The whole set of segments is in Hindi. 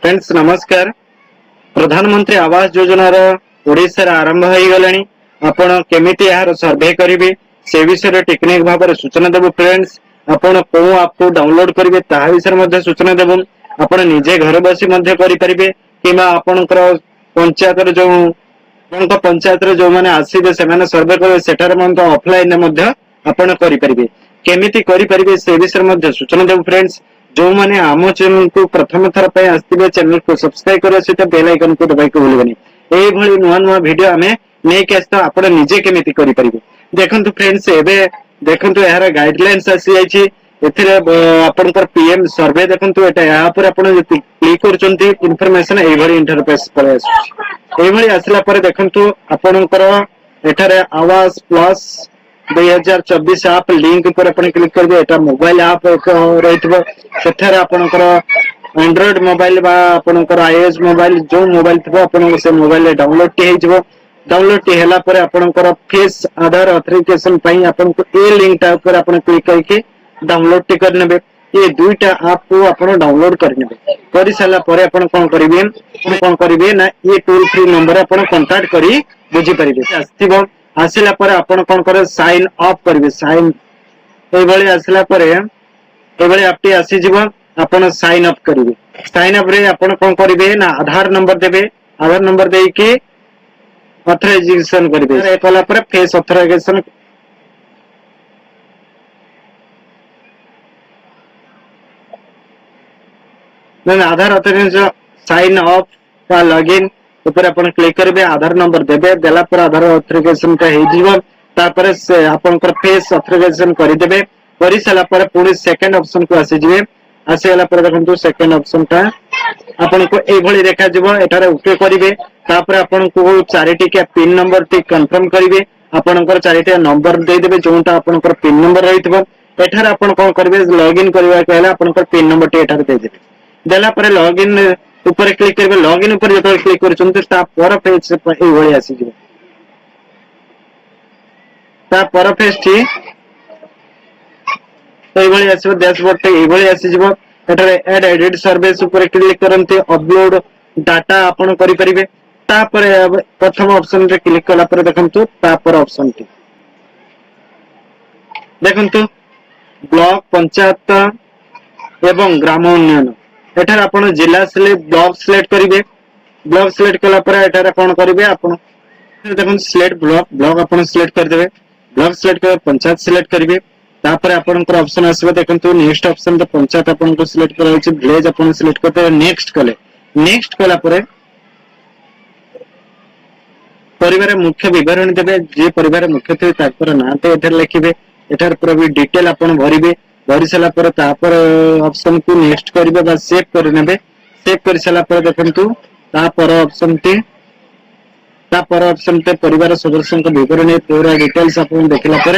फ्रेंड्स नमस्कार। प्रधानमंत्री आवास योजना ओडिशा आरंभ हो गलानी। आपण केमिति यार सर्वे करिवे से विषय टेक्निक भाव में सूचना देबो। फ्रेंड्स आपण को ऐप को डाउनलोड करिवे ताहा विषय मध्ये सूचना देबो। आपण निजे घर बसी मध्ये करि परिबे किबा आपनकर पंचायत जो पंचायत जो माने आसीबे से माने सर्वे करिवे सेटार मध्ये ऑफलाइन मध्ये आपण करि परिबे। केमिति करि परिबे से विषय मध्ये सूचना देबो। फ्रेंड्स जो माने आम चैनल को प्रथम थर पे आस्तिबे चैनल को सब्सक्राइब करिया सहित बेल आइकन को दबाई को भूलबेनी। एई भली नुवा नुवा वीडियो हमें नै के आस्ता आपण निजे केमिति करि परिबे। देखंतु फ्रेंड्स एबे देखंतु यार गाइडलाइंस आसी जायछि। एथिरे आपनकर पीएम सर्वे देखंतु एटा या पर आपण क्लिक करचंती इंफॉर्मेशन एई भली इंटरफेस पर आसी। एई भली आसला पर देखंतु आपनकर एठारे आवास प्लस 2024 आप लिंक पर अपन क्लिक कर दे। एटा मोबाइल ऐप रहितबो सेठारे आपनकर एंड्रॉइड मोबाइल बा आपनकर आईओएस मोबाइल जो मोबाइल थबो अपन से मोबाइल डाउनलोड टी हेजबो। डाउनलोड टी हैला पर आपनकर फेस आधार ऑथेंटिकेशन पई आपन को ए लिंक टा ऊपर अपन क्लिक करके डाउनलोड टी कर नेबे। ये दुईटा ऐप को अपन डाउनलोड कर नेबे। करि साला पर अपन कोन करिवे ना ये टोल फ्री नंबर अपन कांटेक्ट करी बुझी परिबे। आस्तिबो आसिला पर आपण कोन करे साइन अप करिवे। साइन ए भली आसिला पर ए भली आपटी आसी जीवो आपण साइन अप करिवे। साइन अप रे आपण कोन करिवे ना आधार नंबर देबे। आधार नंबर देई के ऑथराइजेशन करिवे। ए कला पर फेस ऑथराइजेशन ना आधार ऑथराइजेशन साइन अप का लॉगिन ऊपर अपन क्लिक करिवे। आधार नंबर देबे देला पर आधार ऑथराइजेशन का हे जीवो। तापर से आपनकर फेस ऑथराइजेशन करि देबे। करि साला पर पुनी सेकंड ऑप्शन को आसी जिवे। आसी गला पर देखंतु सेकंड ऑप्शन ता आपन को ए भली देखा जिवो। एटारे ओके करिवे। तापर आपन को चारिटी के पिन नंबर टी कंफर्म करिवे। आपनकर चारिटी नंबर दे देबे जोंटा आपनकर पिन नंबर रहितबो। एठारे आपन कोन करिवे लॉगिन करिवा कहला आपनकर पिन नंबर टी एठारे दे देबे। देला पर लॉगिन ऊपर क्लिक करिवे। लॉगिन ऊपर जतो क्लिक करचंते ता पर पेज ए भली आसी जिवो। ता पर पेज टी ए भली आसीबो। डैशबोर्ड टी ए भली आसी जिवो। एटारे ऐड एडिट सर्विस ऊपर क्लिक करंते अपलोड डाटा आपण करि परिबे। ता पर प्रथम ऑप्शन रे क्लिक कला पर देखंतु ता पर ऑप्शन टी देखंतु ब्लॉक पंचायत एवं ग्राम उन्नयन। एठार आपण जिला सिलेक्ट ब्लॉक सिलेक्ट करिवे। ब्लॉक सिलेक्ट कला पर एठार कोन करिवे आपण देखन सिलेक्ट ब्लॉक आपण सिलेक्ट कर देबे। ब्लॉक सिलेक्ट कर पंचायत सिलेक्ट करिवे। तापर आपनकर ऑप्शन आसीबे देखंतु नेक्स्ट ऑप्शन तो पंचायत आपण को सिलेक्ट करा अछि। विलेज आपण सिलेक्ट करते नेक्स्ट कले। नेक्स्ट कला पर परिवार मुख्य विवरण देबे। जे परिवार मुख्य थे तापर नाते एथर लिखिबे। एथर पर भी डिटेल आपण भरिबे। भरि साला पर तापर ऑप्शन को नेक्स्ट करिवे बा सेव कर नेबे। सेव कर साला पर देखंतु तापर ऑप्शन ते परिवार सदस्यों को विवरण पूरा डिटेल्स आपण देखला पर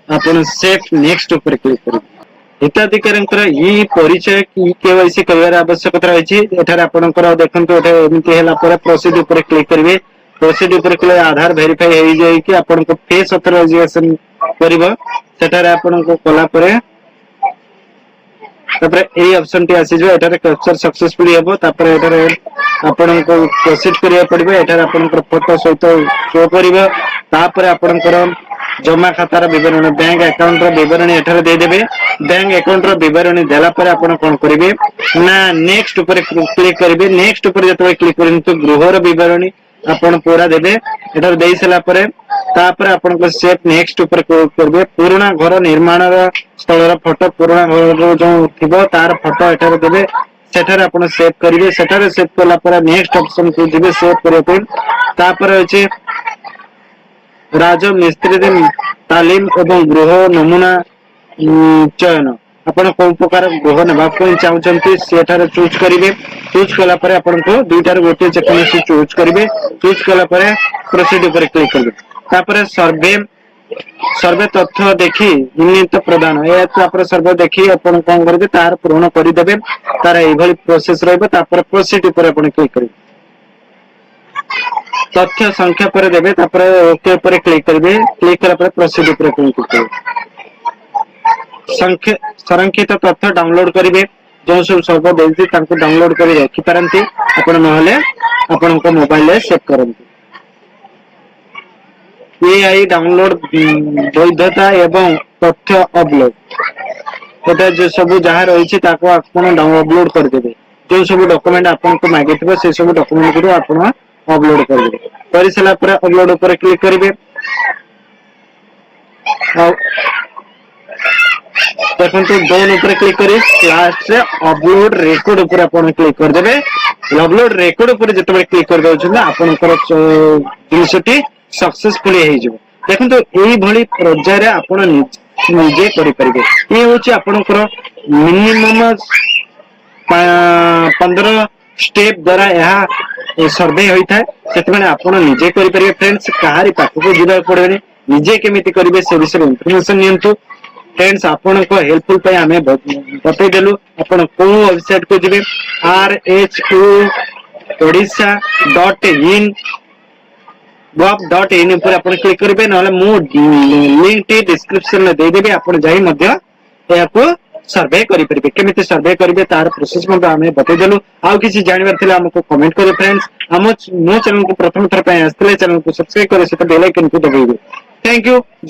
आपण सेव नेक्स्ट ऊपर क्लिक करिवे। हिताधिकारींकर ई परिचय की केवाईसी करिवार आवश्यकता रहिछि। एठार आपनकर देखंतु एठा एमिति हैला पर प्रोसीड ऊपर क्लिक करिवे। प्रोसीड ऊपर क्लिक आधार वेरीफाई होई जाय कि आपन को फेस ऑथराइजेशन करिवो। सेठार आपन को कला पर तापर ए ऑप्शन टी आसी जो एठार कैप्चर सक्सेसफुली हेबो। तापर एठार आपन को प्रोसीड करिया पड़बे। एठार आपन को फोटो सहित शो करिवो। तापर आपन को जमा खातार विवरण बैंक अकाउंट रो विवरण एठार दे देबे। बैंक अकाउंट रो विवरण देला पर आपन कोन करिवे ना नेक्स्ट ऊपर क्लिक करिवे। नेक्स्ट ऊपर जतो क्लिक करिन तो गृह रो विवरण आपन पूरा देबे। एठार देई सला पर तापर आपन को सेव नेक्स्ट ऊपर क्लिक करबे। पुराना घर निर्माण रो स्थल रो फोटो पुराना घर रो जो थिबो तार फोटो एठार देबे। सेठार आपन सेव करिवे। सेठार सेव कला पर नेक्स्ट ऑप्शन को दिबे सेव करे पे। तापर अछि राज मिस्त्री तालीम एवं गृह नमूना चयन। आपण कोन प्रकार गृह नेबा को चाहउचंती सेठार चूज करिवे। चूज कला पर आपण को दुईटार गोटे जेकोसी चूज करिवे। चूज कला पर प्रोसीड ऊपर क्लिक करिवे। तापर सर्वे तथ्य देखि नियमित प्रदान ए तापर सर्वे देखि आपण कोन करबे तार पूर्ण करि देबे। तार एई भली प्रोसेस रहबे। तापर प्रोसीड ऊपर आपण क्लिक करिवे। तथ्य संख्या पर देबे। तापर ओके ऊपर क्लिक करिवे। क्लिक करा पर प्रोसीड ऊपर क्लिक करिवे। संख्या संरक्षित तथ्य डाउनलोड करिवे। जो सब सर्वर देती तांको डाउनलोड कर रखि पारंती आपण नहले आपण को मोबाइल रे सेव करंती। एआई डाउनलोड वैधता एवं तथ्य अपलोड गोटे जो सब जहाँ रही अपन अपलोड करदेवे जो सब डॉक्यूमेंट आपन को मागिथिबो से सब डॉक्यूमेंट को आपण अपलोड करदेवे कर सारा पर अपलोड ऊपर क्लिक करेंगे। देखो डोन ऊपर क्लिक करी लास्ट रे अपलोड रेकॉर्ड ऊपर आपण क्लिक करदेवे। अपलोड रेकॉर्ड ऊपर जतबे क्लिक कर दउछन आपनकर जिनिसटी सक्सेसफुली हे जिवो। देखो एई भली पर्याय आपण निजे करि परिबे। ए होची आपनकर मिनिमम 15 स्टेप द्वारा यह सर्वे होता है से आपण निजे करि परिबे। फ्रेंड्स कहारी पाखको जिबा पड़ेनी निजे केमिति करिवे से विषय इन्फॉर्मेशन नियंतु। फ्रेंड्स आपण को हेल्पफुल पे हमें बतई देलु आपण को वेबसाइट को जिबे rhodisa.in gov.in पर आपण क्लिक करिवे नले मु लिंक टी डिस्क्रिप्शन में दे देबे आपण जाई मध्य याको सर्वे करि परिबे। केमिति सर्वे करिवे तार प्रोसेस मध्य हमें बतई देलु। आउ किछि जानवर थिले हमको कमेंट करिवे। फ्रेंड्स हम मो चैनल को प्रथम थर पे आस्तले चैनल को सब्सक्राइब करे से बेल आइकन को दबाइबे। Thank you.